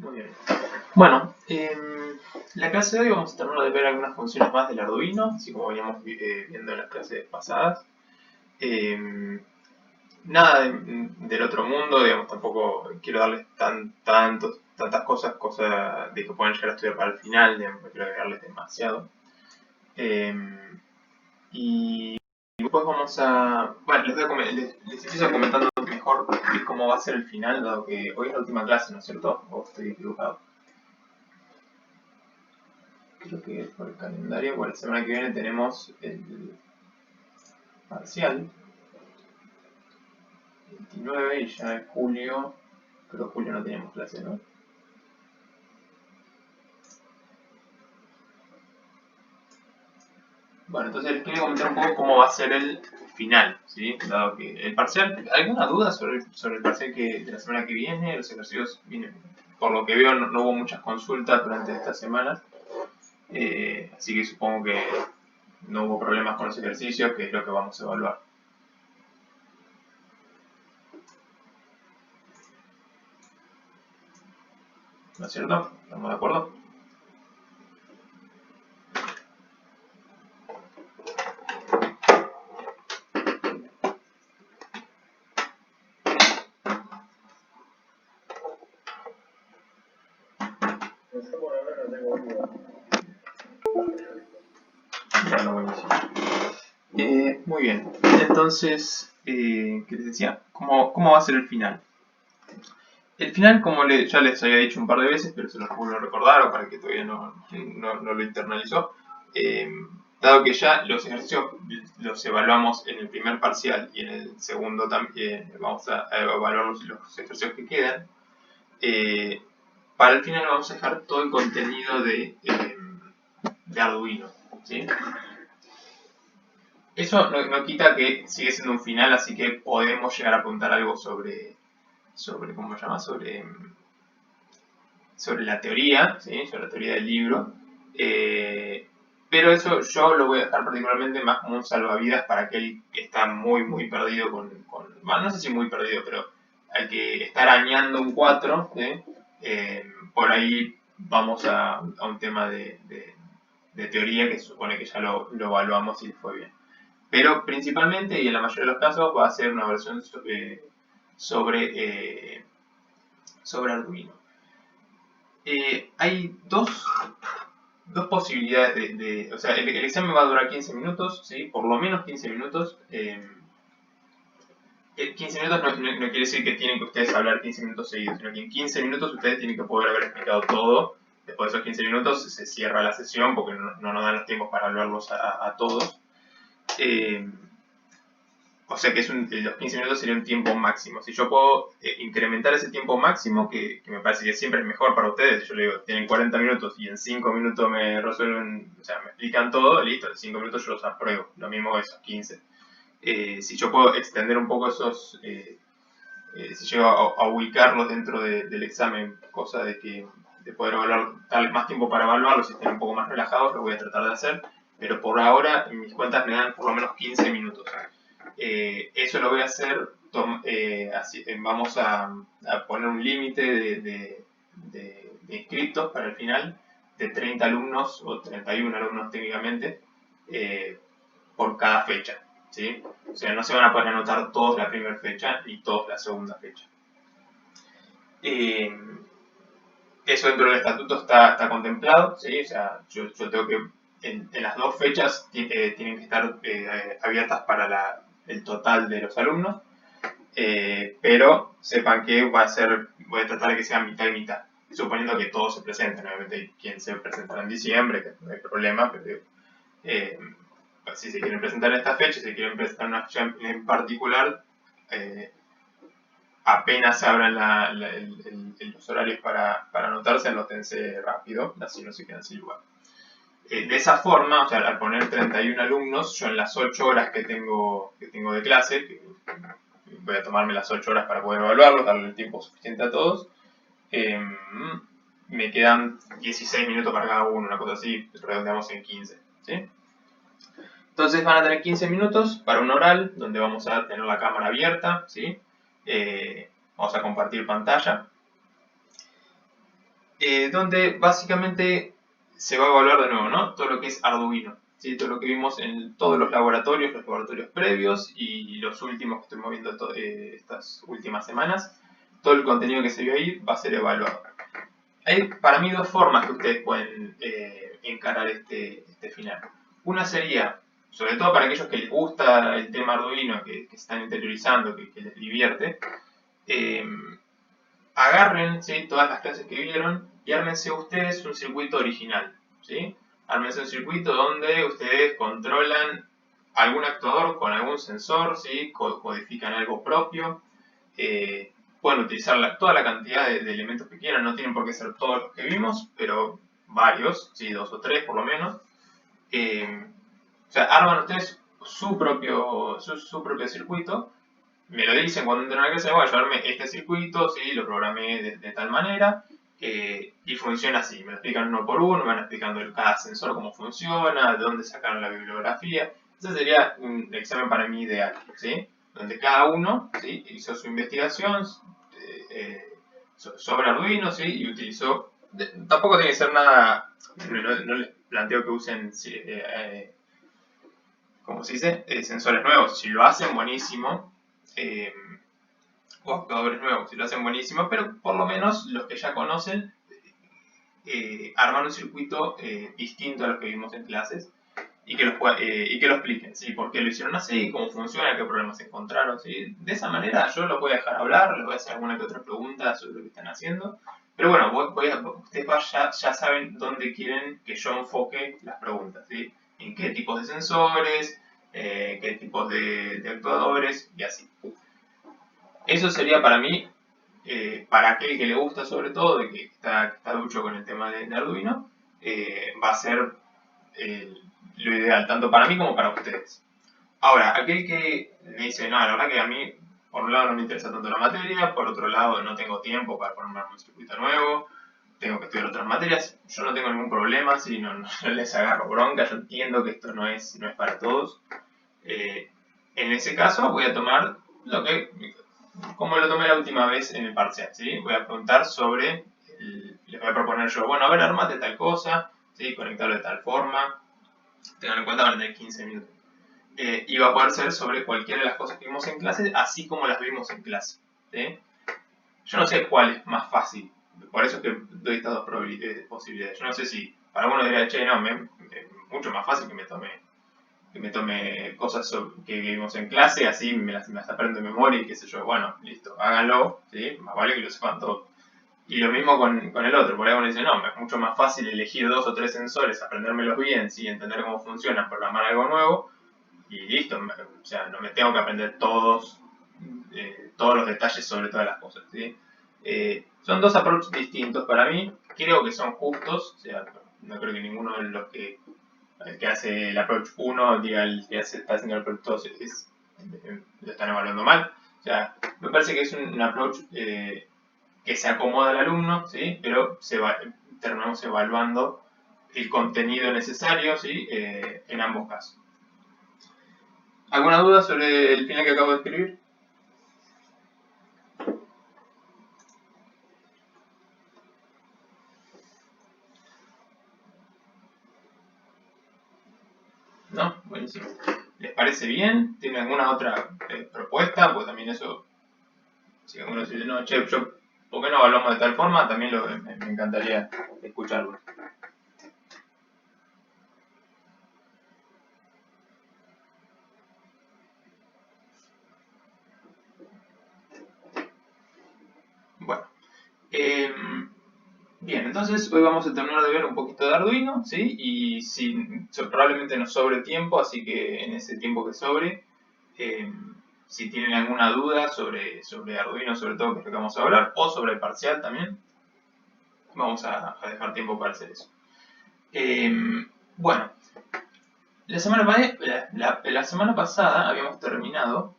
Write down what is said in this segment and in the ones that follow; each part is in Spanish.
Muy bien. Bueno, la clase de hoy vamos a terminar de ver algunas funciones más del Arduino, así como veníamos viendo en las clases pasadas. Nada del otro mundo, digamos, tampoco quiero darles tantas cosas de que puedan llegar a estudiar para el final, digamos, no quiero agregarles demasiado. Y después vamos a... Bueno, les empiezo comentando mejor de cómo va a ser el final, dado que hoy es la última clase, ¿no es cierto? ¿O estoy equivocado? Creo que por el calendario, bueno, la semana que viene tenemos el parcial, 29, y ya en julio, creo que julio no teníamos clase, ¿no? Bueno, entonces les quería comentar un poco cómo va a ser el final, ¿sí? Dado que el parcial, ¿alguna duda sobre el parcial de la semana que viene? Los ejercicios vienen, por lo que veo, no hubo muchas consultas durante esta semana, así que supongo que no hubo problemas con los ejercicios, que es lo que vamos a evaluar. ¿No es cierto? ¿Estamos de acuerdo? Bueno, buenísimo. Muy bien. Entonces, ¿qué les decía? ¿Cómo va a ser el final? El final, como ya les había dicho un par de veces, pero se los vuelvo a recordar o para el que todavía no lo internalizó, dado que ya los ejercicios los evaluamos en el primer parcial y en el segundo también vamos a evaluar los ejercicios que quedan, para el final vamos a dejar todo el contenido de Arduino, ¿sí? Eso no quita que sigue siendo un final, así que podemos llegar a apuntar algo ¿cómo se llama? Sobre la teoría, ¿sí? Sobre la teoría del libro. Pero eso yo lo voy a dejar particularmente más como un salvavidas para aquel que está muy perdido bueno, no sé si muy perdido, pero al que está arañando un 4, ¿sí? Por ahí vamos a un tema de teoría que se supone que ya lo evaluamos y fue bien. Pero principalmente, y en la mayoría de los casos, va a ser una versión sobre Arduino. Hay dos posibilidades o sea, el examen va a durar 15 minutos, ¿sí? Por lo menos 15 minutos. 15 minutos no quiere decir que tienen que ustedes hablar 15 minutos seguidos, sino que en 15 minutos ustedes tienen que poder haber explicado todo. Después de esos 15 minutos se cierra la sesión porque no nos dan los tiempos para hablarlos a todos. O sea que los 15 minutos sería un tiempo máximo. Si yo puedo incrementar ese tiempo máximo, que me parece que siempre es mejor para ustedes, yo le digo, tienen 40 minutos y en 5 minutos me resuelven, o sea, me explican todo, listo, en 5 minutos yo los apruebo. Lo mismo esos 15. Si yo puedo extender un poco si llego a ubicarlos dentro del examen, cosa de poder darles más tiempo para evaluarlos y estén un poco más relajados, lo voy a tratar de hacer. Pero por ahora, mis cuentas me dan por lo menos 15 minutos. Eso lo voy a hacer, vamos a poner un límite de inscriptos para el final de 30 alumnos o 31 alumnos técnicamente por cada fecha, ¿sí? O sea, no se van a poder anotar todos la primera fecha ni todos la segunda fecha. Eso dentro del estatuto está contemplado, ¿sí? O sea, yo tengo que en las dos fechas tienen que estar abiertas para el total de los alumnos, pero sepan que voy a tratar de que sea mitad y mitad, suponiendo que todos se presenten. Obviamente quien se presentará en diciembre, que no hay problema, pero si se quieren presentar en esta fecha, si quieren presentar una fecha en particular, apenas se abran los horarios para anotarse, anótense rápido, así no se quedan sin lugar. De esa forma, o sea, al poner 31 alumnos, yo en las 8 horas que tengo de clase, que voy a tomarme las 8 horas para poder evaluarlos, darle el tiempo suficiente a todos, me quedan 16 minutos para cada uno, una cosa así, redondeamos en 15, ¿sí? Entonces van a tener 15 minutos para un oral, donde vamos a tener la cámara abierta, ¿sí? Vamos a compartir pantalla. donde básicamente se va a evaluar de nuevo, ¿no? Todo lo que es Arduino, ¿sí? Todo lo que vimos en todos los laboratorios previos y los últimos que estuvimos viendo estas últimas semanas. Todo el contenido que se vio ahí va a ser evaluado. Hay para mí dos formas que ustedes pueden encarar este final. Una sería, sobre todo para aquellos que les gusta el tema Arduino, que están interiorizando, que les divierte, agarren, ¿sí?, todas las clases que vieron y ármense ustedes un circuito original, ¿sí? Ármense un circuito donde ustedes controlan algún actuador con algún sensor, ¿sí? Codifican algo propio, pueden utilizar toda la cantidad de elementos que quieran, no tienen por qué ser todos los que vimos, pero varios, ¿sí? 2 o 3 por lo menos. O sea, arman ustedes su propio circuito, me lo dicen cuando entran a la clase, voy a llevarme este circuito, ¿sí? Lo programé de tal manera, y funciona así. Me lo explican uno por uno, me van explicando cada sensor cómo funciona, de dónde sacaron la bibliografía. Ese sería un examen para mí ideal, ¿sí? Donde cada uno, ¿sí?, hizo su investigación sobre Arduino, ¿sí?, y utilizó... tampoco tiene que ser nada... No les planteo que usen... ¿cómo se dice? Sensores nuevos. Si lo hacen, buenísimo. O actuadores nuevos, si lo hacen buenísimo, pero por lo menos los que ya conocen arman un circuito distinto a los que vimos en clases y que lo expliquen, ¿sí? ¿Por qué lo hicieron así? ¿Cómo funciona? ¿Qué problemas encontraron? ¿Sí? De esa manera yo los voy a dejar hablar, les voy a hacer alguna que otra pregunta sobre lo que están haciendo, pero bueno, ustedes ya saben dónde quieren que yo enfoque las preguntas, ¿sí? En qué tipos de sensores, qué tipos de actuadores y así. Eso sería para mí, para aquel que le gusta sobre todo, de que está ducho con el tema de Arduino, va a ser lo ideal, tanto para mí como para ustedes. Ahora, aquel que me dice, no, la verdad que a mí, por un lado no me interesa tanto la materia, por otro lado no tengo tiempo para ponerme un circuito nuevo, tengo que estudiar otras materias, yo no tengo ningún problema, si no les agarro bronca, yo entiendo que esto no es para todos. En ese caso voy a tomar como lo tomé la última vez en el parcial, ¿sí? Voy a preguntar sobre, les voy a proponer yo, bueno, a ver, armate tal cosa, ¿sí? Conectarlo de tal forma, tengan en cuenta, van a tener 15 minutos. Y va a poder ser sobre cualquiera de las cosas que vimos en clase, así como las vimos en clase, ¿sí? Yo no sé cuál es más fácil, por eso es que doy estas dos posibilidades. Yo no sé si para uno diría, che, no, mucho más fácil que me tome cosas que vimos en clase, así me las aprendo de memoria y qué sé yo. Bueno, listo, háganlo, ¿sí? Más vale que lo sepan todo. Y lo mismo con el otro, por ahí uno dice, no, es mucho más fácil elegir 2 o 3 sensores, aprendérmelos bien, ¿sí? Entender cómo funcionan, programar algo nuevo, y listo, o sea, no me tengo que aprender todos los detalles sobre todas las cosas, ¿sí? Son dos approaches distintos para mí, creo que son justos, o sea, no creo que ninguno de los que el que hace el approach 1 diga el que está haciendo el approach 2 lo están evaluando mal. O sea, me parece que es un approach que se acomoda al alumno, ¿sí? Pero terminamos evaluando el contenido necesario, ¿sí? En ambos casos. ¿Alguna duda sobre el final que acabo de escribir? ¿No? Buenísimo. ¿Les parece bien? ¿Tienen alguna otra propuesta? Pues también eso, si alguno dice, no, che, ¿por qué no hablamos de tal forma? También me encantaría escucharlo. Bueno, bien, entonces hoy vamos a terminar de ver un poquito de Arduino, ¿sí? Y probablemente nos sobre tiempo, así que en ese tiempo que sobre, si tienen alguna duda sobre Arduino, sobre todo que es lo que vamos a hablar, o sobre el parcial también, vamos a dejar tiempo para hacer eso. Bueno, la semana pasada habíamos terminado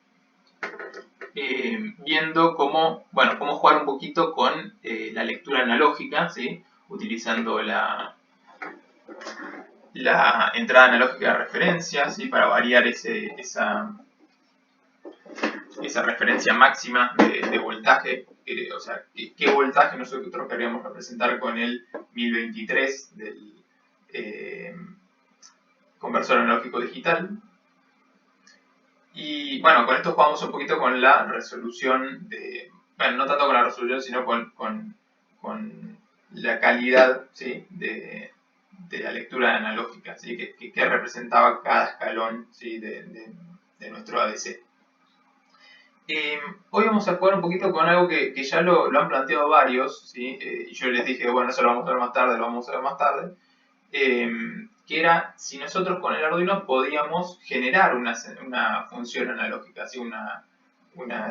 viendo cómo jugar un poquito con la lectura analógica, ¿sí? Utilizando la entrada analógica de referencia, ¿sí? Para variar esa referencia máxima de voltaje o sea, qué voltaje nosotros queríamos representar con el 1023 del conversor analógico digital. Y bueno, con esto jugamos un poquito con la resolución bueno, no tanto con la resolución, sino con la calidad, ¿sí?, de la lectura analógica, ¿sí?, que representaba cada escalón, ¿sí?, de nuestro ADC. Hoy vamos a jugar un poquito con algo que ya lo han planteado varios, ¿sí? Y yo les dije, bueno, eso lo vamos a ver más tarde, que era si nosotros con el Arduino podíamos generar una función analógica, ¿sí?, una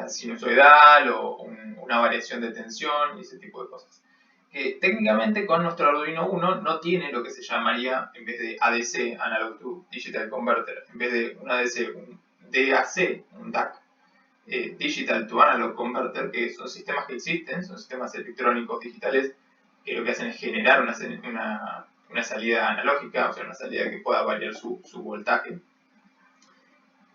sinusoidal o una variación de tensión y ese tipo de cosas. Que técnicamente con nuestro Arduino 1 no tiene lo que se llamaría, en vez de ADC, Analog to Digital Converter, en vez de un ADC, un DAC, un DAC, Digital to Analog Converter, que son sistemas que existen, son sistemas electrónicos digitales que lo que hacen es generar una salida analógica, o sea, una salida que pueda variar su voltaje.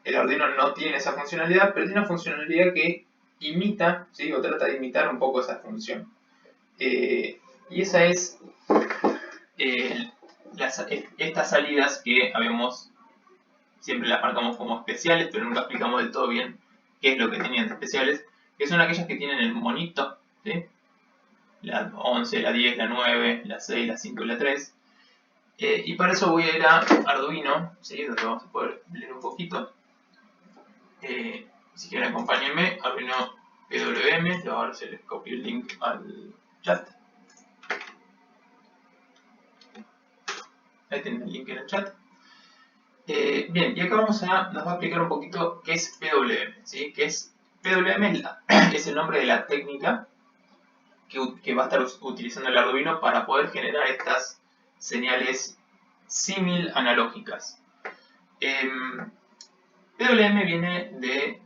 El Arduino no tiene esa funcionalidad, pero tiene una funcionalidad que imita, ¿sí?, o trata de imitar un poco esa función. Y esa es estas salidas que siempre las marcamos como especiales, pero nunca explicamos del todo bien qué es lo que tenían de especiales, que son aquellas que tienen el monito, ¿sí?, la 11, la 10, la 9, la 6, la 5 y la 3. Y para eso voy a ir a Arduino, ¿sí?, donde vamos a poder leer un poquito. Si quieren acompáñenme, Arduino PWM, ahora se les copio el link al chat. Ahí tienen el link en el chat. Bien, y acá nos va a explicar un poquito qué es PWM, ¿sí? PWM es el nombre de la técnica que va a estar utilizando el Arduino para poder generar estas señales símil analógicas. PWM viene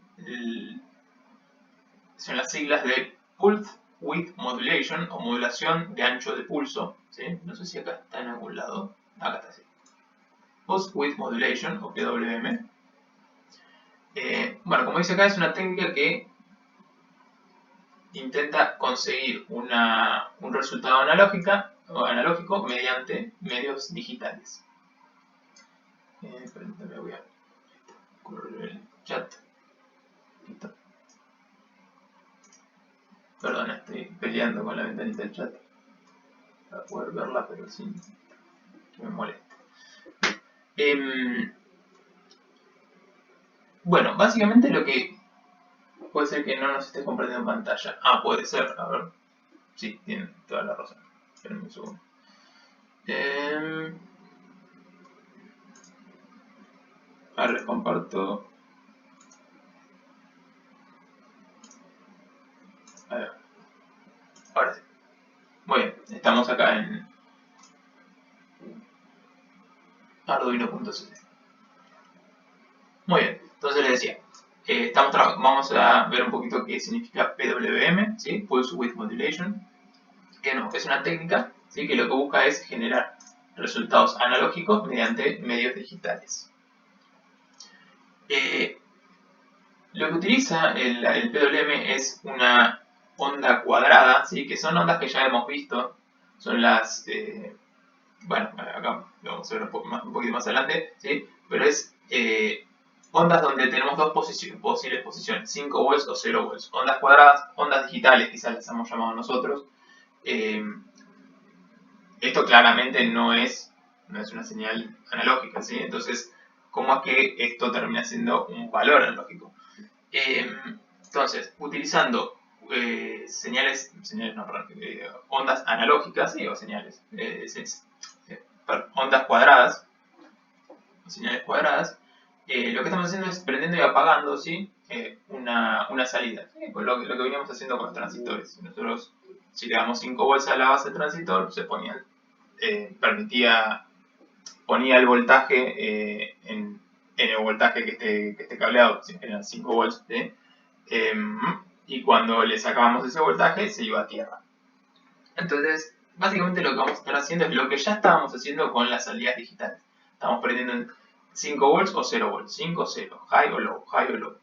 son las siglas de Pulse Width Modulation o modulación de ancho de pulso, ¿sí? No sé si acá está en algún lado. Acá está, sí. Pulse Width Modulation o PWM. Bueno, como dice acá, es una técnica que intenta conseguir un resultado analógico mediante medios digitales. Permítame, voy a correr el chat. Listo. Perdón, estoy peleando con la ventanita del chat para poder verla, pero sin que me moleste. Bueno, básicamente lo que puede ser que no nos esté compartiendo en pantalla. Puede ser, a ver. Sí, tienen toda la razón. Esperen un segundo. Ahora les comparto. A ver. Ahora sí. Muy bien, estamos acá en arduino.cc. Muy bien, entonces les decía, vamos a ver un poquito qué significa PWM, ¿sí? Pulse Width Modulation, que es una técnica, ¿sí?, que lo que busca es generar resultados analógicos mediante medios digitales. Lo que utiliza el PWM es una onda cuadrada, ¿sí?, que son ondas que ya hemos visto, son las, bueno, acá lo vamos a ver un poquito más adelante, ¿sí?, pero es ondas donde tenemos dos posibles posiciones, 5 volts o 0 volts, ondas cuadradas, ondas digitales, quizás las hemos llamado nosotros. Esto claramente no es una señal analógica, ¿sí? Entonces, ¿cómo es que esto termina siendo un valor analógico? Entonces, utilizando ondas analógicas, ¿sí?, o señales, ondas cuadradas, señales cuadradas, lo que estamos haciendo es prendiendo y apagando, ¿sí?, una salida, ¿sí?, con lo que veníamos haciendo con los transistores. Nosotros, si le damos 5 volts a la base del transistor, se ponía el voltaje en el voltaje que esté cableado, si eran 5 volts, ¿sí?, y cuando le sacábamos ese voltaje se iba a tierra. Entonces, básicamente lo que vamos a estar haciendo es lo que ya estábamos haciendo con las salidas digitales. Estamos prendiendo en 5 volts o 0 volts, 5 o 0, high o low, high o low.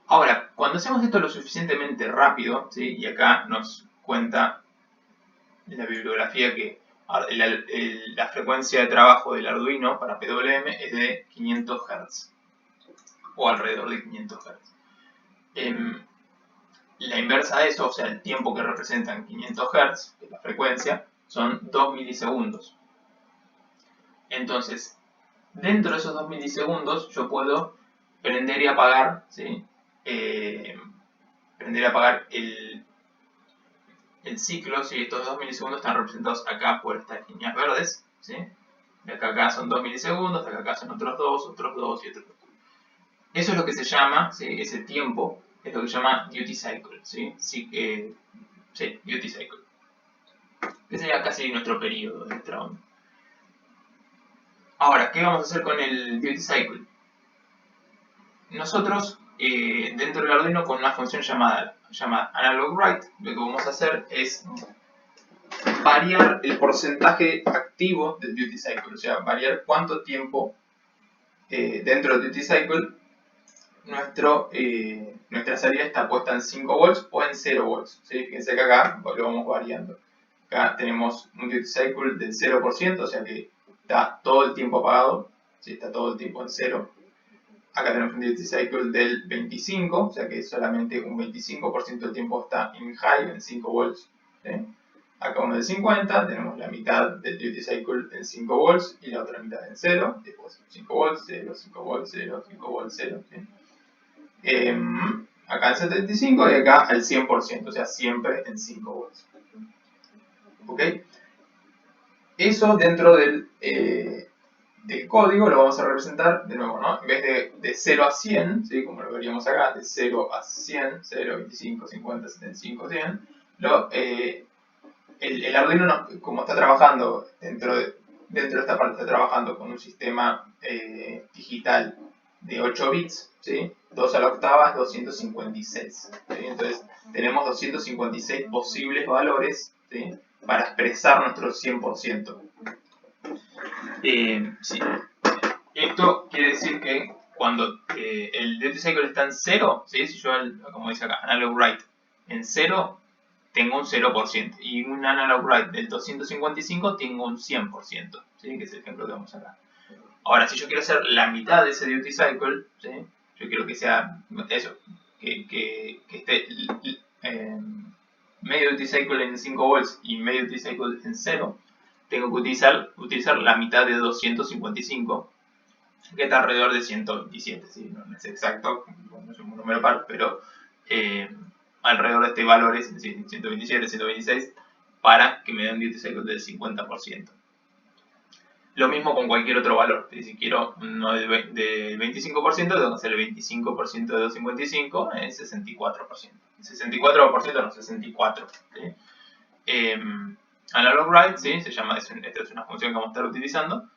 Ahora, cuando hacemos esto lo suficientemente rápido, ¿sí? Y acá nos cuenta la bibliografía que la frecuencia de trabajo del Arduino para PWM es de 500 Hz o alrededor de 500 Hz. La inversa de eso, o sea, el tiempo que representan 500 Hz, que es la frecuencia, son 2 milisegundos. Entonces, dentro de esos 2 milisegundos yo puedo prender y apagar, ¿sí? Prender y apagar el ciclo, ¿sí? Estos 2 milisegundos están representados acá por estas líneas verdes, ¿sí? De acá son 2 milisegundos, de acá son otros 2 y otros 2. Eso es lo que se llama, ¿sí? Ese tiempo es lo que se llama duty cycle, ¿sí? Sí, duty cycle. Que sería casi nuestro periodo de nuestra onda. Ahora, ¿qué vamos a hacer con el duty cycle? Nosotros, dentro del Arduino, con una función llamada analog write, lo que vamos a hacer es variar el porcentaje activo del duty cycle, o sea, variar cuánto tiempo dentro del duty cycle nuestra salida está puesta en 5 volts o en 0 volts. ¿Sí? Fíjense que acá lo vamos variando. Acá tenemos un duty cycle del 0%, o sea que está todo el tiempo apagado, ¿sí? Está todo el tiempo en 0. Acá tenemos un duty cycle del 25, o sea que solamente un 25% del tiempo está en high, en 5 volts. ¿Sí? Acá uno de 50, tenemos la mitad del duty cycle en 5 volts y la otra mitad en 0. Después 5 volts, 0, 5 volts, 0, 5 volts, 0. ¿Sí? Acá al 75 y acá al 100%, o sea, siempre en 5 volts. ¿Ok? Eso dentro del código lo vamos a representar de nuevo, ¿no? En vez de 0 a 100, ¿sí? Como lo veríamos acá, de 0 a 100, 0, 25, 50, 75, 100, el Arduino, como está trabajando dentro de esta parte, está trabajando con un sistema digital de 8 bits, ¿sí? 2 a la octava es 256. ¿Sí? Entonces, tenemos 256 posibles valores, ¿sí? Para expresar nuestro 100%. Sí. Esto quiere decir que cuando el duty cycle está en 0, ¿sí? Si yo, como dice acá, analog write en 0, tengo un 0%. Y un analog write del 255 tengo un 100%. ¿Sí? Que es el ejemplo que vamos acá. Ahora, si yo quiero hacer la mitad de ese duty cycle, ¿sí? Yo quiero que sea eso, que esté medio duty cycle en 5 volts y medio duty cycle en 0, tengo que utilizar la mitad de 255, que está alrededor de 127, ¿sí? No es exacto, no es un número par, pero alrededor de este valor es 127, 126, para que me dé un duty cycle del 50%. Lo mismo con cualquier otro valor. Si quiero uno del 25%, tengo que hacer el 25% de 255 en 64%. 64% no, 64. ¿Sí? Analog write, ¿sí? Se llama, esta es una función que vamos a estar utilizando.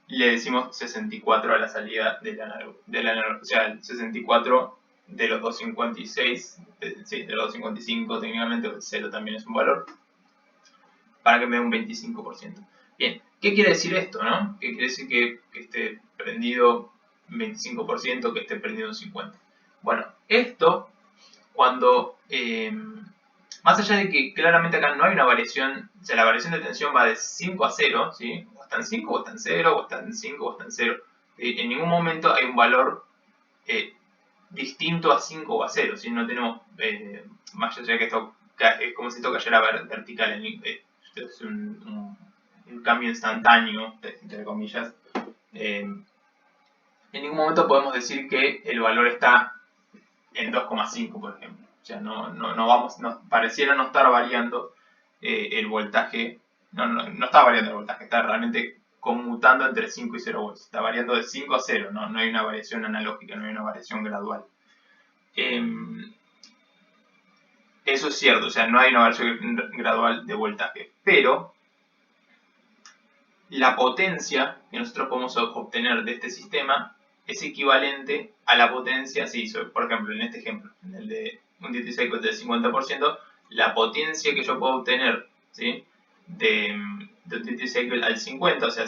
Le decimos 64 a la salida del analog, o sea, el 64 de los 256, sí, de los 255 técnicamente, el 0 también es un valor, para que me dé un 25%. Bien, ¿qué quiere decir esto, no? ¿Qué quiere decir que esté prendido un 25%, que esté prendido un 50%? Bueno, esto, cuando, más allá de que claramente acá no hay una variación, o sea, la variación de tensión va de 5 a 0, ¿sí? O está en 5, o está en 0, o está en 5, o está en 0. En ningún momento hay un valor distinto a 5 o a 0, ¿sí? No tenemos, más allá de que esto es como si esto cayera vertical, esto es un cambio instantáneo, entre comillas. En ningún momento podemos decir que el valor está en 2,5, por ejemplo. O sea, pareciera no estar variando el voltaje. No está variando el voltaje, está realmente conmutando entre 5 y 0 volts. Está variando de 5 a 0, no hay una variación analógica, no hay una variación gradual. Eso es cierto, o sea, no hay una variación gradual de voltaje, pero la potencia que nosotros podemos obtener de este sistema es equivalente a la potencia, por ejemplo, en este ejemplo, en el de un duty cycle del 50%, la potencia que yo puedo obtener, ¿sí? de un duty cycle al 50, o sea,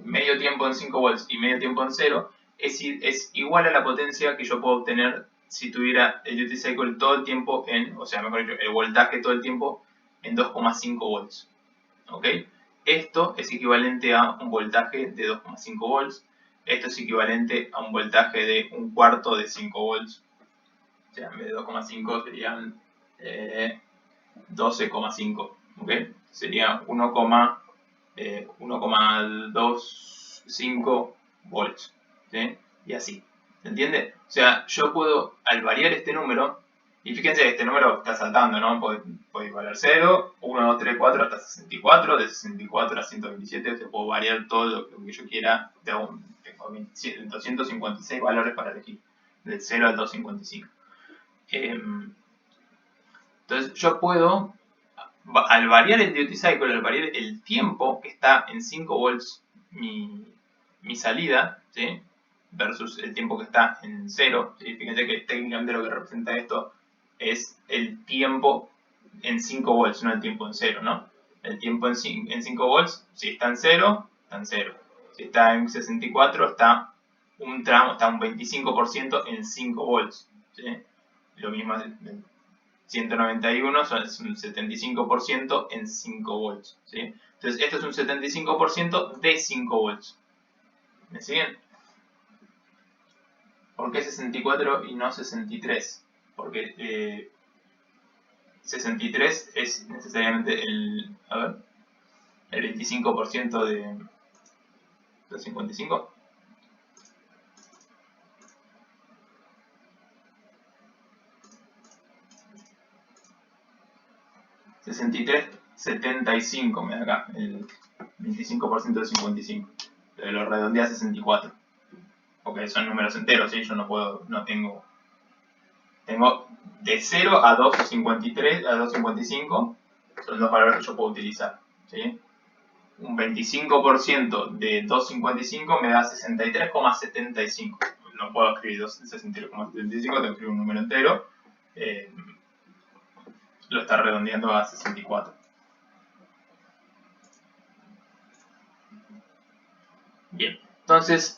medio tiempo en 5 volts y medio tiempo en 0, es igual a la potencia que yo puedo obtener si tuviera el duty cycle todo el tiempo o sea, mejor dicho, el voltaje todo el tiempo en 2,5 volts. ¿Ok? Esto es equivalente a un voltaje de 2,5 volts. Esto es equivalente a un voltaje de un cuarto de 5 volts. O sea, en vez de 2,5 serían 12,5. ¿Ok? Sería 1,25 volts. ¿Sí? Y así. ¿Se entiende? O sea, yo puedo, al variar este número, y fíjense, este número está saltando, ¿no? Puede valer 0, 1, 2, 3, 4 hasta 64, de 64 a 127, se puedo variar todo lo que yo quiera. Tengo 256 valores para elegir, del 0 al 255. Entonces yo puedo, al variar el duty cycle, al variar el tiempo que está en 5 volts mi salida, ¿sí? Versus el tiempo que está en 0, ¿sí? Fíjense que técnicamente lo que representa esto es el tiempo en 5 volts, no el tiempo en 0, ¿no? El tiempo en 5 volts, si está en 0, está en 0. Si está en 64, está un 25% en 5 volts, ¿sí? Lo mismo 191 es un 75% en 5 volts, ¿sí? Entonces esto es un 75% de 5 volts. ¿Me siguen? ¿Por qué 64 y no 63? Porque 63 es necesariamente el 25% de 55. $63.75 me da acá, el 25% de 55. Lo redondeé a 64. Porque son números enteros, ¿sí? Yo no tengo de 0 a 2,53 a 2,55 son los valores que yo puedo utilizar, ¿sí? Un 25% de 2,55 me da 63,75. No puedo escribir 63,75, tengo que escribir un número entero. Lo está redondeando a 64. Bien, entonces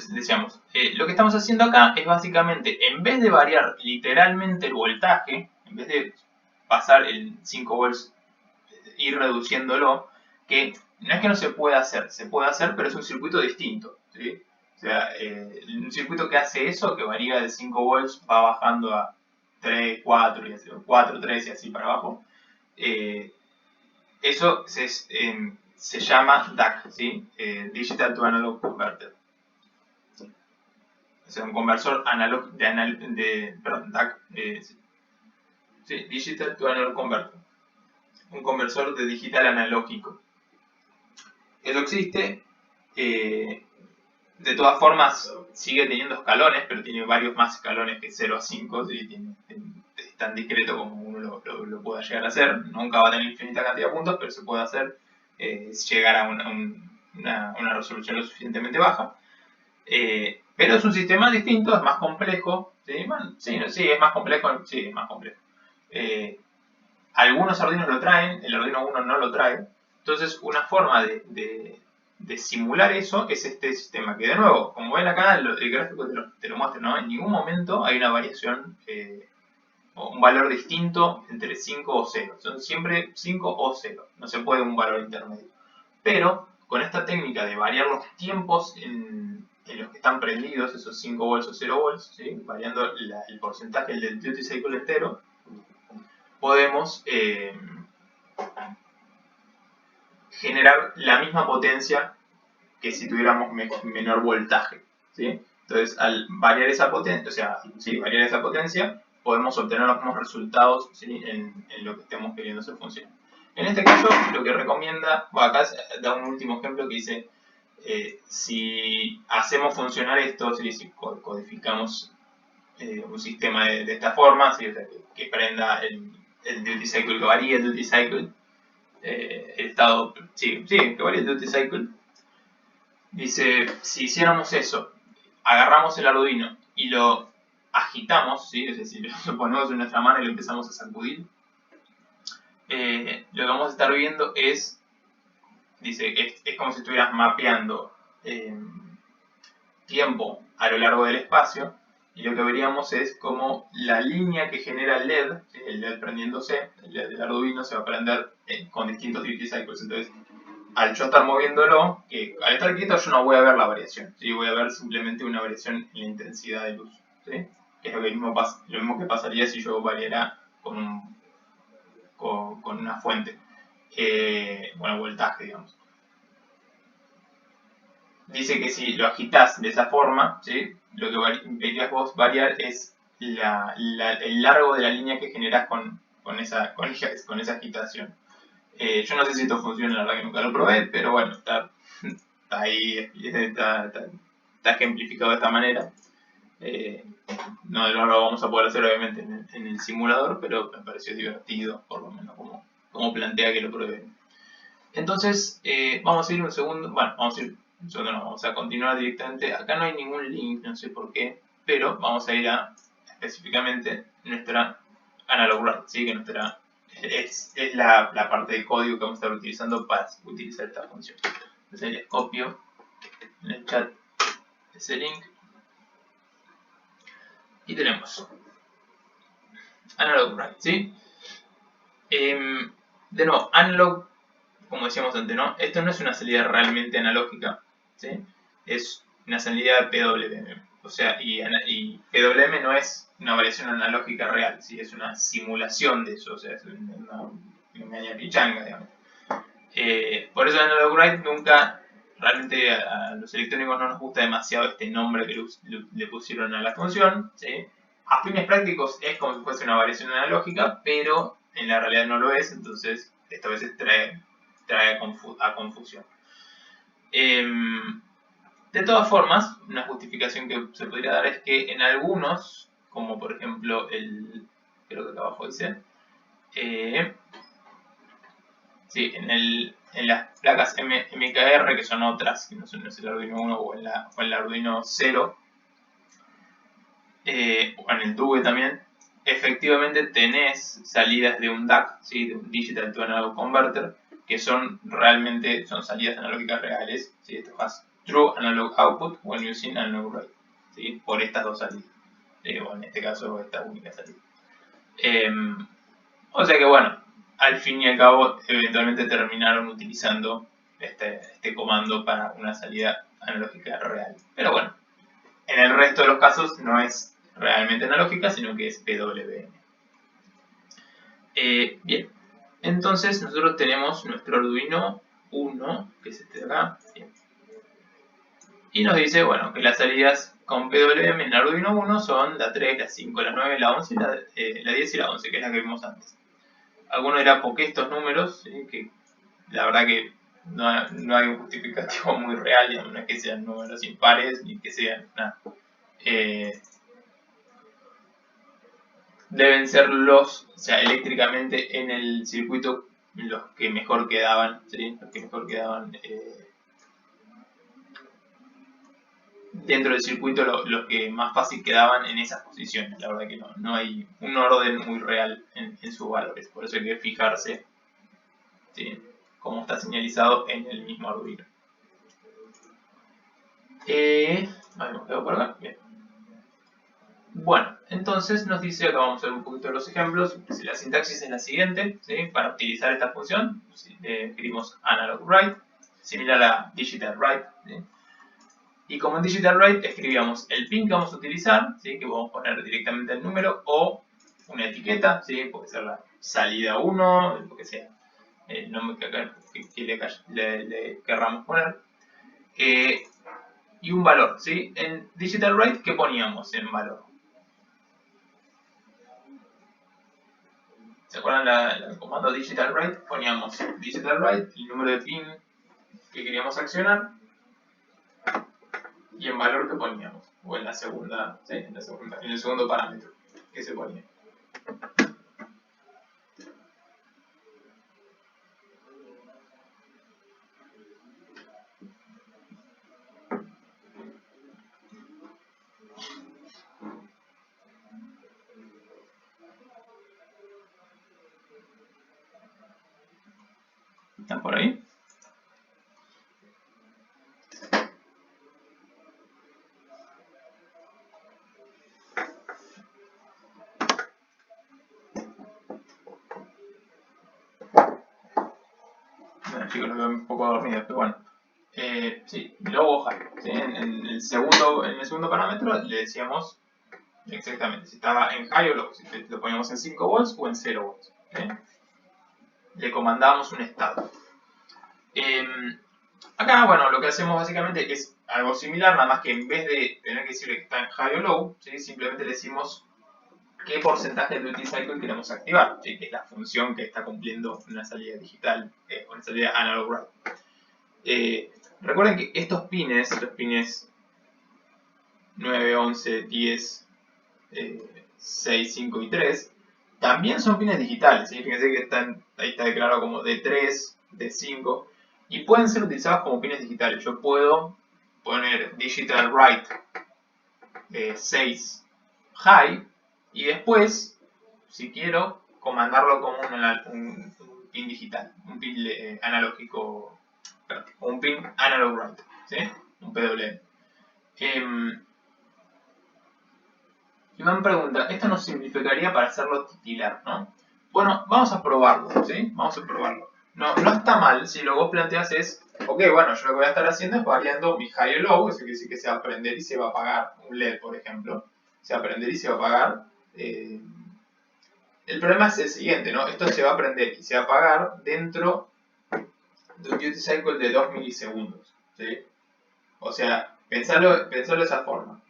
decíamos, lo que estamos haciendo acá es básicamente, en vez de variar literalmente el voltaje, en vez de pasar el 5 volts, ir reduciéndolo, que no es que no se pueda hacer, se puede hacer, pero es un circuito distinto, ¿sí? O sea, un circuito que hace eso, que varía de 5 volts, va bajando a 3, 4, y así, 4, 3 y así para abajo. Eso se llama DAC, ¿sí? Digital to Analog Converter. O sea, un conversor analógico perdón, DAC, sí, Digital to Analog Converter. Un conversor de digital analógico. Eso existe. De todas formas, sigue teniendo escalones, pero tiene varios más escalones que 0 a 5, ¿sí? Es tan discreto como uno lo pueda llegar a hacer. Nunca va a tener infinita cantidad de puntos, pero se puede hacer, llegar a una resolución lo suficientemente baja. Pero es un sistema distinto, es más complejo. ¿Sí? Bueno, sí, es más complejo. Sí, es más complejo. Algunos Arduinos lo traen, el Arduino 1 no lo trae. Entonces, una forma de simular eso es este sistema, que de nuevo, como ven acá, el gráfico te lo muestra, ¿no? En ningún momento hay una variación o un valor distinto entre 5 o 0. Son siempre 5 o 0. No se puede un valor intermedio. Pero con esta técnica de variar los tiempos en los que están prendidos, esos 5 volts o 0 volts, ¿sí? Variando el porcentaje del duty cycle entero, podemos generar la misma potencia que si tuviéramos menor voltaje, ¿sí? Entonces, al variar esa potencia, podemos obtener los mismos resultados, ¿sí? en lo que estemos queriendo hacer funcionar. En este caso, lo que recomienda, acá da un último ejemplo que dice, si hacemos funcionar esto, ¿sí? Si codificamos un sistema de esta forma, ¿sí? O sea, que prenda el duty cycle, que varíe el duty cycle, el estado, que varíe el duty cycle. Dice, si hiciéramos eso, agarramos el Arduino y lo agitamos, ¿sí? Es decir, lo ponemos en nuestra mano y lo empezamos a sacudir, lo que vamos a estar viendo es dice que es como si estuvieras mapeando tiempo a lo largo del espacio, y lo que veríamos es como la línea que genera el LED prendiéndose, el LED del Arduino se va a prender con distintos duty cycles. Entonces, al yo estar moviéndolo, que al estar quieto yo no voy a ver la variación, ¿sí? Voy a ver simplemente una variación en la intensidad de luz, ¿sí? Que es lo mismo que pasaría si yo variara con una fuente, bueno, voltaje, digamos. Dice que si lo agitas de esa forma, ¿sí? Lo que verías vos variar es el largo de la línea que generas con esa agitación. Yo no sé si esto funciona, la verdad que nunca lo probé, pero bueno, está ahí, está ejemplificado de esta manera. No lo vamos a poder hacer obviamente en el simulador, pero me pareció divertido, por lo menos como plantea que lo prueben. Entonces, vamos a ir un segundo, bueno, vamos a continuar directamente. Acá no hay ningún link, no sé por qué, pero vamos a ir a específicamente nuestra analog write, ¿sí? Que es la parte de código que vamos a estar utilizando para utilizar esta función. Entonces les copio en el chat ese link y tenemos analog write, ¿sí? De nuevo, analog, como decíamos antes, ¿no? Esto no es una salida realmente analógica, ¿sí? Es una salida PWM. O sea, y PWM no es una variación analógica real, ¿sí? Es una simulación de eso, o sea, es una media pichanga, digamos. Por eso en analog write nunca, realmente a los electrónicos no nos gusta demasiado este nombre que le pusieron a la función, ¿sí? A fines prácticos es como si fuese una variación analógica, pero en la realidad no lo es, entonces esto a veces trae a confusión. De todas formas, una justificación que se podría dar es que en algunos, como por ejemplo creo que acá abajo dice, sí, en las placas MKR, que son otras, que no es el Arduino 1 o el Arduino 0, o en el DUE también, efectivamente tenés salidas de un DAC, ¿sí? De un Digital to Analog Converter, que son salidas analógicas reales, ¿sí? Esto es True Analog Output when using Analog Write, ¿sí? Por estas dos salidas, o en este caso esta única salida. O sea que bueno, al fin y al cabo eventualmente terminaron utilizando este comando para una salida analógica real. Pero bueno, en el resto de los casos no es realmente analógica, sino que es PWM. Bien, entonces nosotros tenemos nuestro Arduino 1, que es este de acá. Bien. Y nos dice, bueno, que las salidas con PWM en Arduino 1 son la 3, la 5, la 9, la 11, la 10 y la 11, que es la que vimos antes. Alguno dirá, ¿por qué estos números? ¿Sí? Que la verdad que no hay un justificativo muy real, digamos, no es que sean números impares, ni que sean nada. Deben ser o sea, eléctricamente en el circuito los que mejor quedaban, ¿sí? Los que mejor quedaban dentro del circuito, los que más fácil quedaban en esas posiciones. La verdad que no hay un orden muy real en sus valores, por eso hay que fijarse, ¿sí? Cómo está señalizado en el mismo Arduino. Hemos quedado por acá. Bien. Bueno, entonces nos dice, acá vamos a ver un poquito de los ejemplos. La sintaxis es la siguiente, ¿sí? Para utilizar esta función, escribimos analog write, similar a digital write, ¿sí? Y como en digital write escribíamos el pin que vamos a utilizar, ¿sí? Que podemos poner directamente el número o una etiqueta, ¿sí? Puede ser la salida 1, lo que sea, el nombre que le querramos poner. Y un valor, ¿sí? En digital write, ¿qué poníamos en valor? ¿Se acuerdan el comando digital write? Poníamos digital write, el número de pin que queríamos accionar y el valor que poníamos, o en la segunda, ¿sí? En el segundo parámetro que se ponía. ¿Están por ahí? Bueno, chicos, los veo un poco dormidos, pero bueno. Sí, low o high. ¿Sí? En el segundo parámetro le decíamos exactamente si estaba en high o low, si lo poníamos en 5 volts o en 0 volts. ¿Sí? Le comandábamos un estado. Acá, bueno, lo que hacemos básicamente es algo similar, nada más que en vez de tener que decirle que está en high o low, ¿sí? Simplemente le decimos qué porcentaje de duty cycle queremos activar, ¿sí? Que es la función que está cumpliendo una salida digital, una salida analog write. Recuerden que estos pines, los pines 9, 11, 10, 6, 5 y 3, también son pines digitales, ¿sí? Fíjense que ahí está declarado como D3, D5, y pueden ser utilizados como pines digitales. Yo puedo poner digital write 6 high, y después, si quiero, comandarlo como un pin digital, un pin analógico, perdón, un pin analog write, ¿sí? Un PWM. Y me pregunta, ¿esto nos simplificaría para hacerlo titilar, no? Bueno, vamos a probarlo, ¿sí? Vamos a probarlo. No está mal si lo que vos planteas es, ok, bueno, yo lo que voy a estar haciendo es variando mi high o low, eso quiere decir que se va a prender y se va a apagar. Un LED, por ejemplo, se va a prender y se va a apagar. El problema es el siguiente, ¿no? Esto se va a prender y se va a apagar dentro de un duty cycle de 2 milisegundos, ¿sí? O sea, pensarlo de esa forma.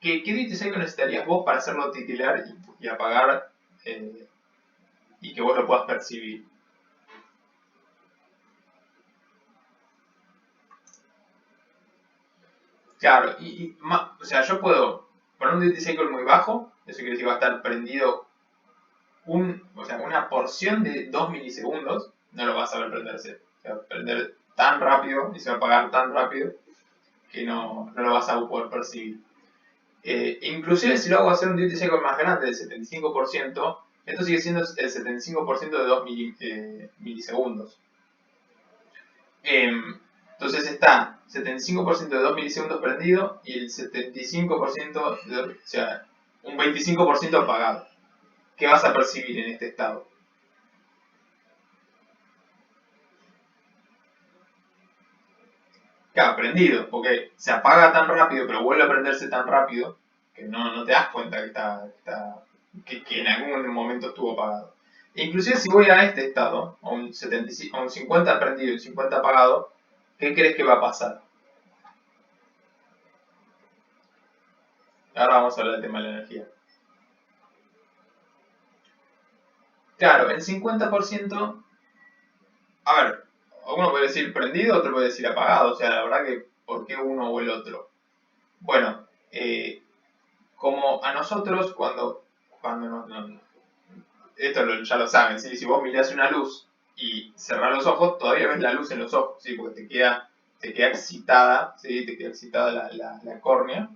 ¿Qué duty cycle necesitarías vos para hacerlo titilar y apagar y que vos lo puedas percibir? Claro, o sea, yo puedo poner un duty cycle muy bajo, eso quiere decir que va a estar prendido o sea, una porción de 2 milisegundos, no lo vas a ver prenderse. Se va a prender tan rápido y se va a apagar tan rápido que no lo vas a poder percibir. Inclusive si lo hago hacer un duty cycle más grande del 75%, esto sigue siendo el 75% de 2 milisegundos. Entonces está 75% de 2 milisegundos prendido y el 75% o sea, un 25% apagado. ¿Qué vas a percibir en este estado? Claro, prendido, porque se apaga tan rápido, pero vuelve a prenderse tan rápido que no te das cuenta que en algún momento estuvo apagado. E inclusive si voy a este estado, a un 50 prendido y 50 apagado, ¿qué crees que va a pasar? Ahora vamos a hablar del tema de la energía. Claro, el 50%, a ver, uno puede decir prendido, otro puede decir apagado, o sea, la verdad que ¿por qué uno o el otro? Bueno, como a nosotros cuando esto ya lo saben, ¿sí? Si vos mirás una luz y cerrás los ojos, todavía ves la luz en los ojos, ¿sí? Porque te queda excitada, ¿sí? Te queda excitada la córnea.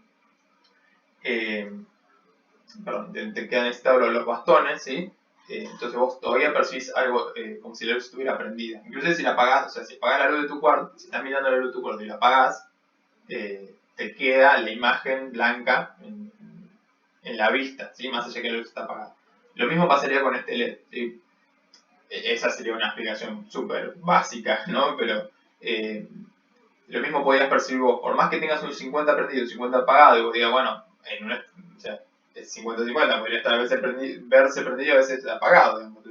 Perdón, te quedan excitados los bastones, ¿sí? Entonces vos todavía percibís algo como si la luz estuviera prendida. Incluso si la apagás, o sea, si apagás la luz de tu cuarto, si estás mirando la luz de tu cuarto y la apagás, te queda la imagen blanca en la vista, ¿sí? Más allá que la luz está apagada. Lo mismo pasaría con este LED, ¿sí? Esa sería una explicación súper básica, ¿no? Pero lo mismo podías percibir vos, por más que tengas un 50 prendido y un 50 apagado, y vos digas, bueno, o sea, es 50-50, podría estar a veces verse prendido y a veces apagado, digamos,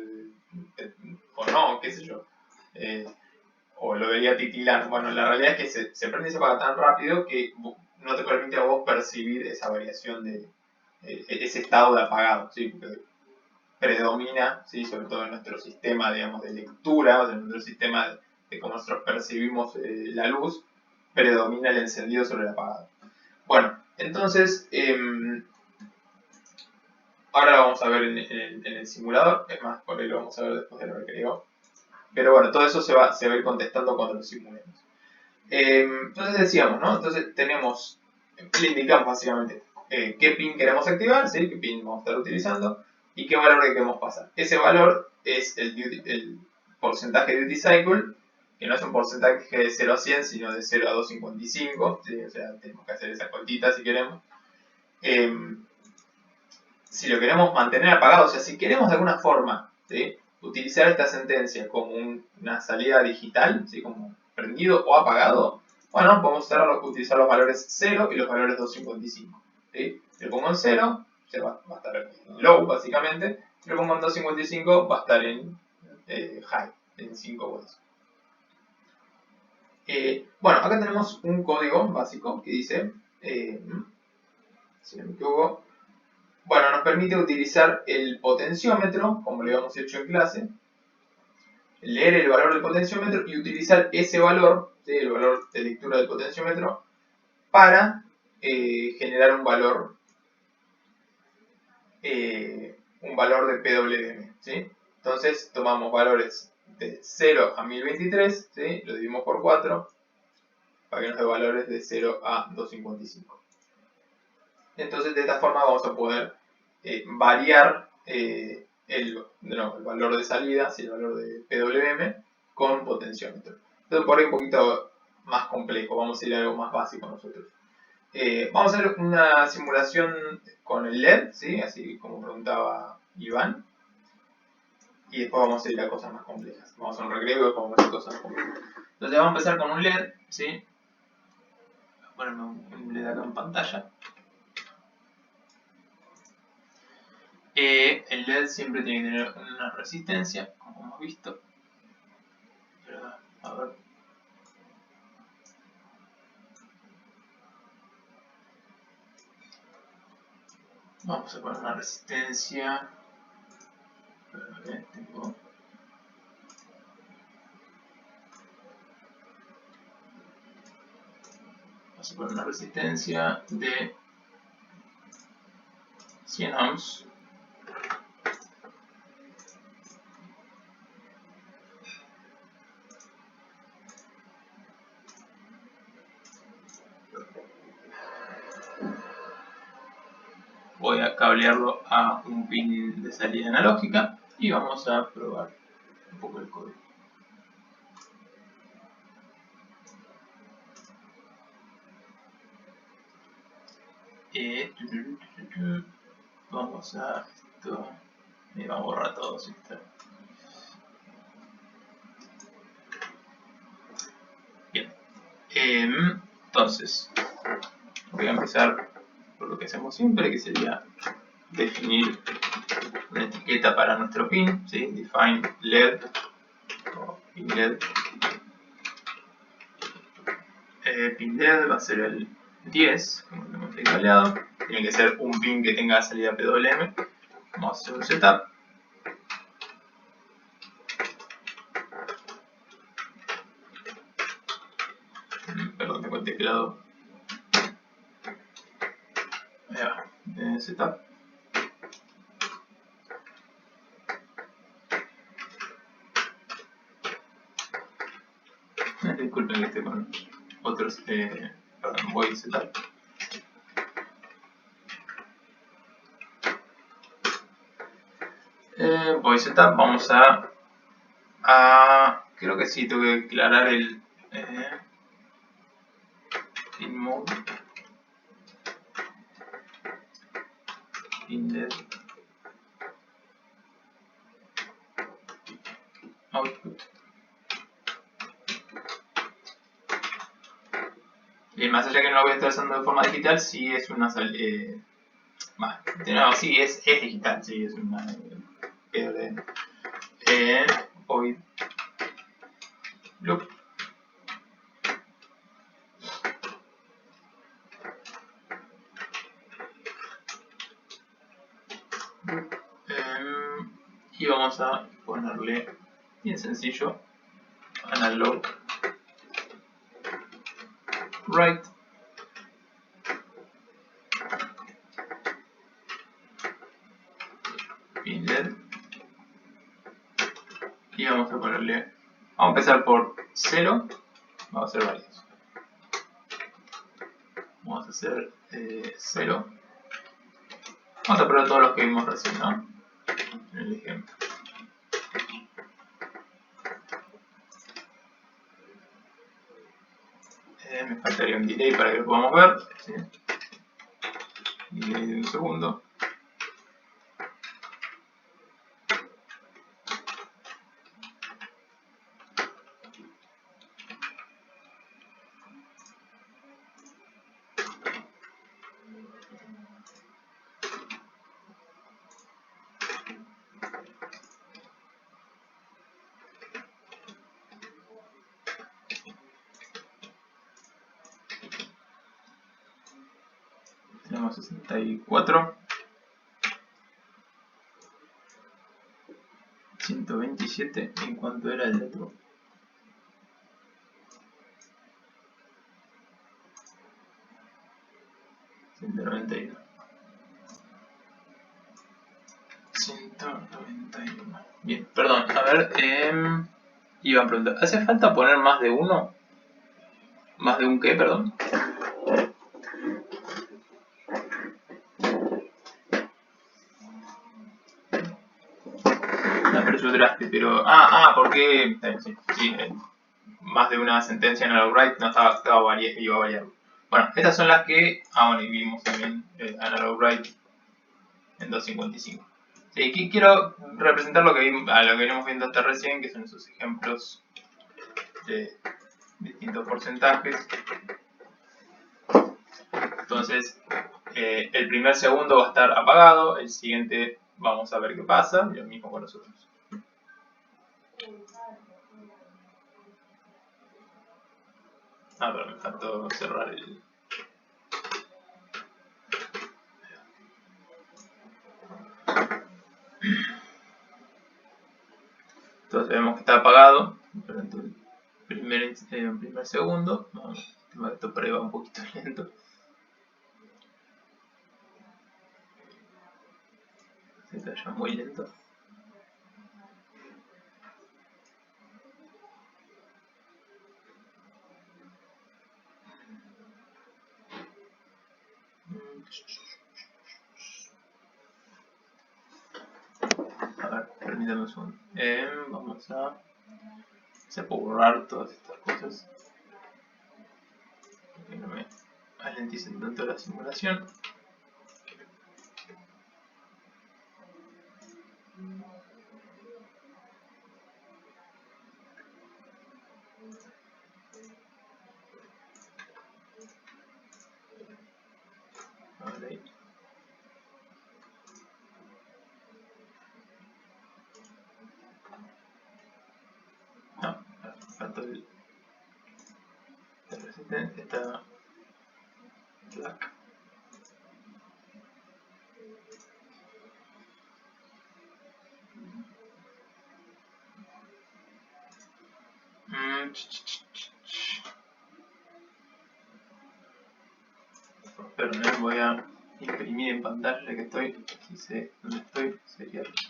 o no, qué sé yo. O lo vería titilar. Bueno, la realidad es que se prende y se apaga tan rápido que no te permite a vos percibir esa variación de ese estado de apagado, ¿sí? Porque predomina, ¿sí? Sobre todo en nuestro sistema, digamos, de lectura, o sea, en nuestro sistema de cómo nosotros percibimos la luz, predomina el encendido sobre el apagado. Bueno, entonces, ahora lo vamos a ver en el simulador, es más, por ahí lo vamos a ver después de lo requerido. Pero bueno, todo eso se va a ir contestando cuando lo simulemos. Entonces decíamos, ¿no? Entonces le indicamos básicamente qué pin queremos activar, ¿sí? Qué pin vamos a estar utilizando y qué valor le queremos pasar. Ese valor es el porcentaje de duty cycle, que no es un porcentaje de 0 a 100, sino de 0 a 255, ¿sí? O sea, tenemos que hacer esa cuentita si queremos. Si lo queremos mantener apagado, o sea, si queremos de alguna forma, ¿sí? utilizar esta sentencia como una salida digital, ¿sí? Como prendido o apagado, bueno, podemos utilizar los valores 0 y los valores 255. ¿Sí? Si lo pongo en 0, va a estar en low básicamente. Si lo pongo en 255, va a estar en high, en 5 volts. Bueno, acá tenemos un código básico que dice, si no me equivoco, bueno, nos permite utilizar el potenciómetro, como lo habíamos hecho en clase, leer el valor del potenciómetro y utilizar ese valor, ¿sí? El valor de lectura del potenciómetro, para generar un valor de PWM, ¿sí? Entonces tomamos valores de 0 a 1023, ¿sí? Lo dividimos por 4 para que nos dé valores de 0 a 255. Entonces de esta forma vamos a poder variar el valor de salida, ¿sí? El valor de PWM con potenciómetro. Entonces por ahí un poquito más complejo, vamos a ir a algo más básico nosotros. Vamos a hacer una simulación con el LED, ¿sí? Así como preguntaba Iván. Y después vamos a ir a cosas más complejas. Vamos a un recreo y después vamos a hacer cosas más complejas. Entonces vamos a empezar con un LED, ¿sí? Voy a ponerme un LED acá en pantalla. El LED siempre tiene que tener una resistencia, como hemos visto. Pero, a ver. Vamos a poner una resistencia. Vamos a poner una resistencia de 100 ohms. Voy a cablearlo a un pin de salida analógica y vamos a probar un poco el código. Vamos a esto. Me va a borrar todo esto. Bien. Entonces, voy a empezar por lo que hacemos siempre, que sería definir una etiqueta para nuestro pin, ¿sí? Define LED o pin LED. Pin LED va a ser el 10, como lo hemos cableado. Tiene que ser un pin que tenga salida PWM. Vamos a hacer un setup. Perdón, tengo el teclado. Ahí va, setup. Disculpen que esté con otros, perdón, voy a setup. Voy a setup, vamos a creo que sí, tengo que aclarar el pin mode, pin LED, output. Y más allá que no lo voy a estar usando de forma digital, sí es una salida. No, sí, es digital, sí, es una PWM. Void loop. Y vamos a ponerle, bien sencillo, analog write. Pin LED. Y vamos a ponerle, vamos a empezar por 0, vamos a hacer varios. Vamos a hacer 0. Vamos a probar todos los que vimos recién, ¿no? En el ejemplo. Me faltaría un delay para que lo podamos ver. ¿Sí? Delay de un segundo. tenemos 64. 127. ¿En cuánto era el otro? 191. 191. Bien, perdón, a ver, iba a preguntar, ¿hace falta poner más de uno? ¿Más de un qué, perdón? La presuraste, pero... ¿por qué? Sí, más de una sentencia en analog write no iba a variar. Bueno, estas son las que... bueno, y vimos también analog write en 255. Sí, aquí quiero representar lo que venimos viendo hasta recién, que son esos ejemplos de distintos porcentajes. Entonces, el primer segundo va a estar apagado, el siguiente vamos a ver qué pasa, y lo mismo con los otros. Pero me faltó cerrar el... Entonces vemos que está apagado durante el primer segundo. Esto por ahí va un poquito lento. Se está muy lento. A ver, permítame un segundo. Vamos a... Se puede borrar todas estas cosas. Que no me alenticen tanto la simulación. Vale. No, falta el... Esta black. Perdón, voy a imprimir en pantalla ya que estoy. Si sé dónde estoy, sería aquí.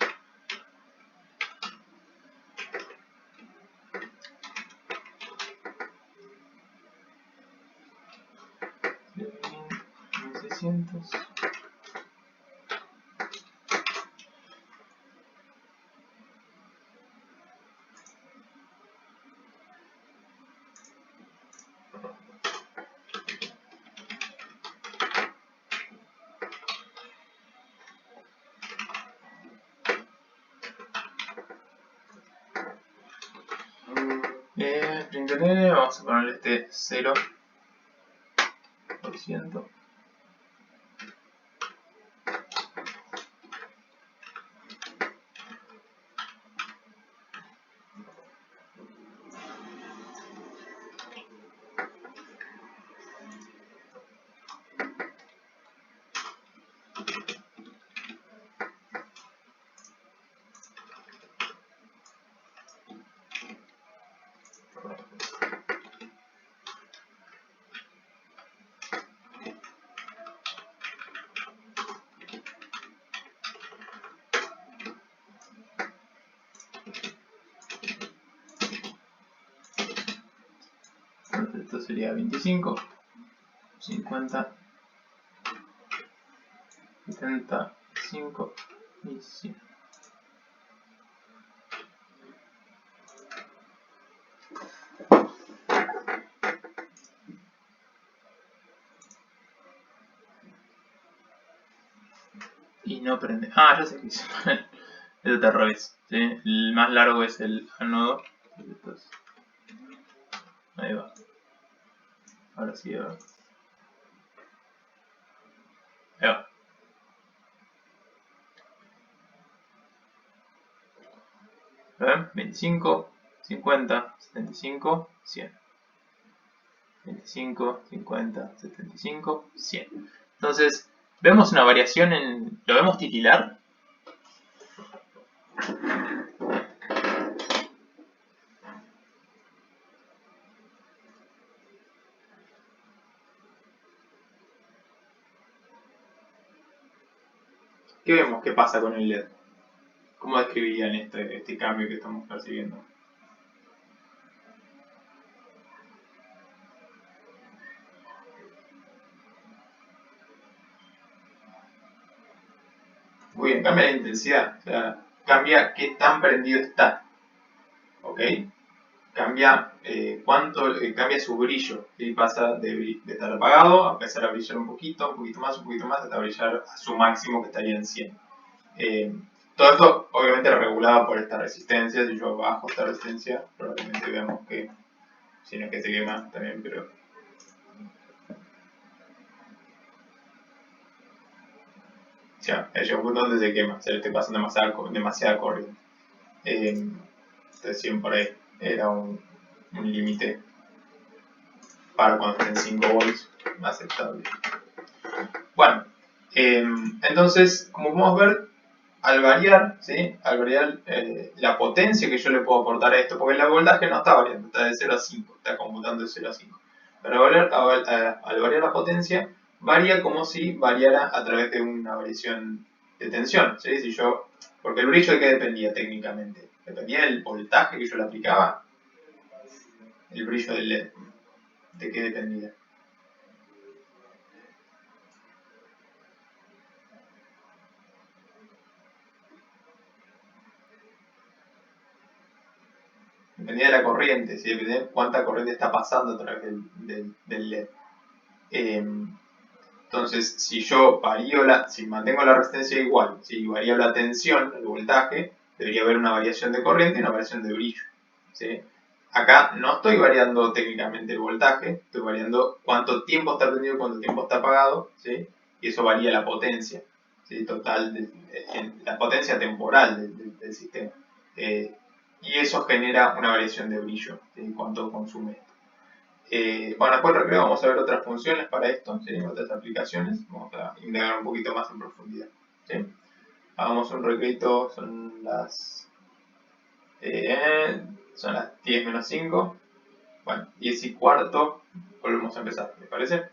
De 1600. Vamos a ponerle este 0%. Esto sería 25, 50, 75 y 100. Y no prende. Ya sé que hice mal. Esto está al revés, ¿sí? El más largo es el ánodo. Entonces, ahí va. Ahora sí, ahora. Ahí va. ¿Ven? 25, 50, 75, 100. 25, 50, 75, 100. Entonces, Vemos una variación en... ¿Lo vemos titilar? ¿Qué vemos? ¿Qué pasa con el LED? ¿Cómo describirían este cambio que estamos percibiendo? Muy bien, cambia la intensidad, o sea, cambia qué tan prendido está, ¿ok? Cambia cambia su brillo, y pasa de estar apagado a empezar a brillar un poquito más, hasta brillar a su máximo que estaría en 100. Todo esto obviamente regulado por esta resistencia. Si yo bajo esta resistencia, probablemente veamos que, si no es que se quema también, pero... O sea, llega un punto donde se quema, se le esté pasando demasiada corriente. Entonces siempre ahí era un límite para cuando estén 5 volts aceptable. Bueno, entonces, como podemos ver, al variar, ¿sí? Al variar la potencia que yo le puedo aportar a esto, porque el voltaje no está variando, está de 0 a 5, está computando de 0 a 5. Pero al variar la potencia, varía como si variara a través de una variación de tensión, ¿sí? Porque el brillo de qué dependía técnicamente, dependía del voltaje que yo le aplicaba, el brillo del LED, ¿de qué dependía? Dependía de la corriente, ¿sí? Dependía de cuánta corriente está pasando a través del LED. Entonces, si mantengo la resistencia igual, si varío la tensión, el voltaje, debería haber una variación de corriente y una variación de brillo, ¿sí? Acá no estoy variando técnicamente el voltaje, estoy variando cuánto tiempo está prendido, cuánto tiempo está apagado, ¿sí? Y eso varía la potencia, ¿sí? Total, la potencia temporal del sistema. Y eso genera una variación de brillo, ¿sí? Cuánto consume esto. Bueno, después del recreo vamos a ver otras funciones para esto, ¿sí? Otras aplicaciones, vamos a indagar un poquito más en profundidad, ¿sí? Hagamos un recreo, son las 10 menos 5, bueno, 10 y cuarto, volvemos a empezar, ¿les parece?